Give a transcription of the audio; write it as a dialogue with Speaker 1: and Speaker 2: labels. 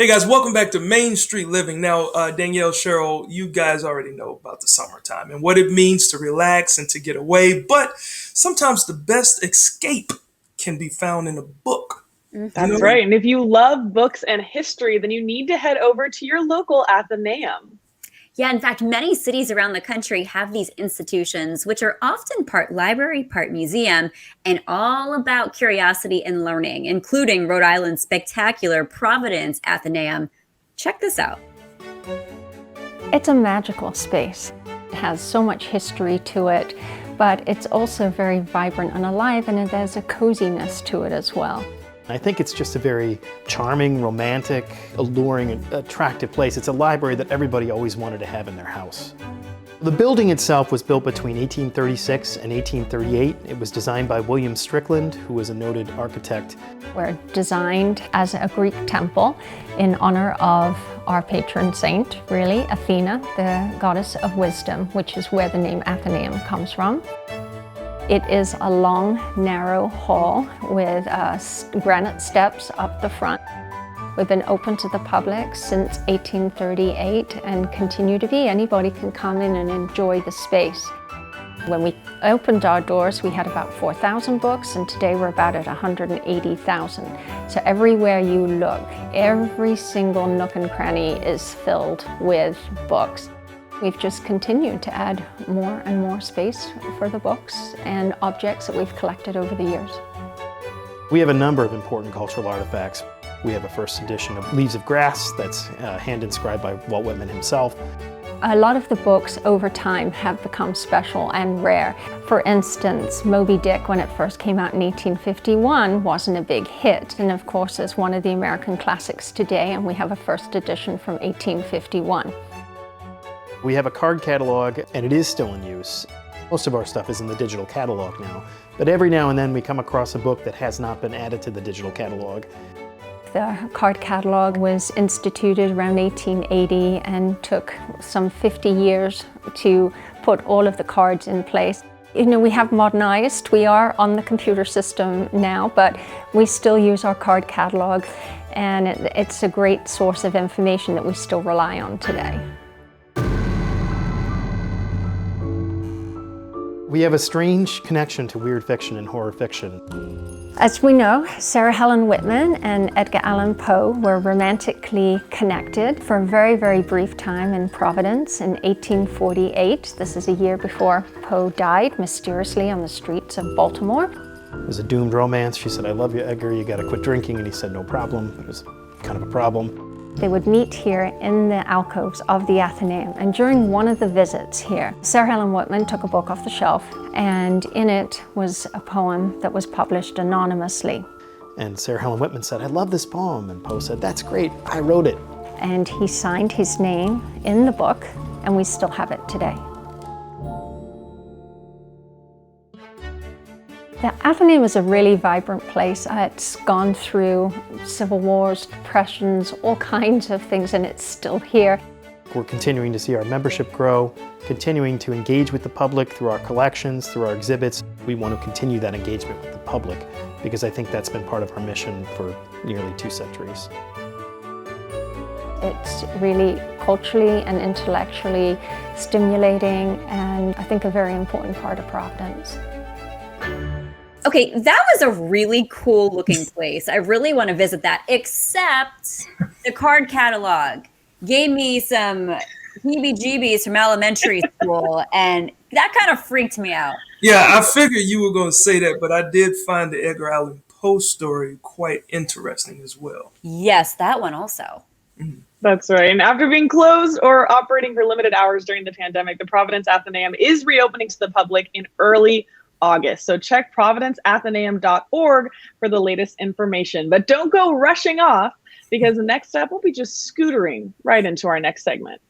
Speaker 1: Hey guys, welcome back to Main Street Living. Now, Danielle, Cheryl, you guys already know about the summertime and what it means to relax and to get away, but sometimes the best escape can be found in a book.
Speaker 2: That's right. And if you love books and history, then you need to head over to your local Athenaeum.
Speaker 3: Yeah, in fact, many cities around the country have these institutions, which are often part library, part museum, and all about curiosity and learning, including Rhode Island's spectacular Providence Athenaeum. Check this out.
Speaker 4: It's a magical space. It has so much history to it, but it's also very vibrant and alive, and there's a coziness to it as well.
Speaker 5: I think it's just a very charming, romantic, alluring, attractive place. It's a library that everybody always wanted to have in their house. The building itself was built between 1836 and 1838. It was designed by William Strickland, who was a noted architect.
Speaker 4: We're designed as a Greek temple in honor of our patron saint, really, Athena, the goddess of wisdom, which is where the name Athenaeum comes from. It is a long, narrow hall with granite steps up the front. We've been open to the public since 1838 and continue to be. Anybody can come in and enjoy the space. When we opened our doors, we had about 4,000 books, and today we're about at 180,000. So everywhere you look, every single nook and cranny is filled with books. We've just continued to add more and more space for the books and objects that we've collected over the years.
Speaker 5: We have a number of important cultural artifacts. We have a first edition of Leaves of Grass that's hand-inscribed by Walt Whitman himself.
Speaker 4: A lot of the books over time have become special and rare. For instance, Moby Dick, when it first came out in 1851, wasn't a big hit. And of course, it's one of the American classics today, and we have a first edition from 1851.
Speaker 5: We have a card catalog, and it is still in use. Most of our stuff is in the digital catalog now, but every now and then we come across a book that has not been added to the digital catalog.
Speaker 4: The card catalog was instituted around 1880 and took some 50 years to put all of the cards in place. You know, we have modernized. We are on the computer system now, but we still use our card catalog, and it's a great source of information that we still rely on today.
Speaker 5: We have a strange connection to weird fiction and horror fiction.
Speaker 4: As we know, Sarah Helen Whitman and Edgar Allan Poe were romantically connected for a very, very brief time in Providence in 1848. This is a year before Poe died mysteriously on the streets of Baltimore.
Speaker 5: It was a doomed romance. She said, "I love you, Edgar, you gotta quit drinking," and he said, "No problem." It was kind of a problem.
Speaker 4: They would meet here in the alcoves of the Athenaeum, and during one of the visits here, Sarah Helen Whitman took a book off the shelf, and in it was a poem that was published anonymously.
Speaker 5: And Sarah Helen Whitman said, "I love this poem," and Poe said, "That's great, I wrote it."
Speaker 4: And he signed his name in the book, and we still have it today. The Athenaeum is a really vibrant place. It's gone through civil wars, depressions, all kinds of things, and it's still here.
Speaker 5: We're continuing to see our membership grow, continuing to engage with the public through our collections, through our exhibits. We want to continue that engagement with the public because I think that's been part of our mission for nearly 2 centuries.
Speaker 4: It's really culturally and intellectually stimulating, and I think a very important part of Providence.
Speaker 3: Okay, that was a really cool looking place. I really want to visit that, except the card catalog gave me some heebie-jeebies from elementary school, and that kind of freaked me out.
Speaker 1: Yeah, I figured you were going to say that, but I did find the Edgar Allan Poe story quite interesting as well.
Speaker 3: Yes, that one also.
Speaker 2: That's right. And after being closed or operating for limited hours during the pandemic, the Providence Athenaeum is reopening to the public in early August. So check providenceathenaeum.org for the latest information. But don't go rushing off, because the next step will be just scootering right into our next segment.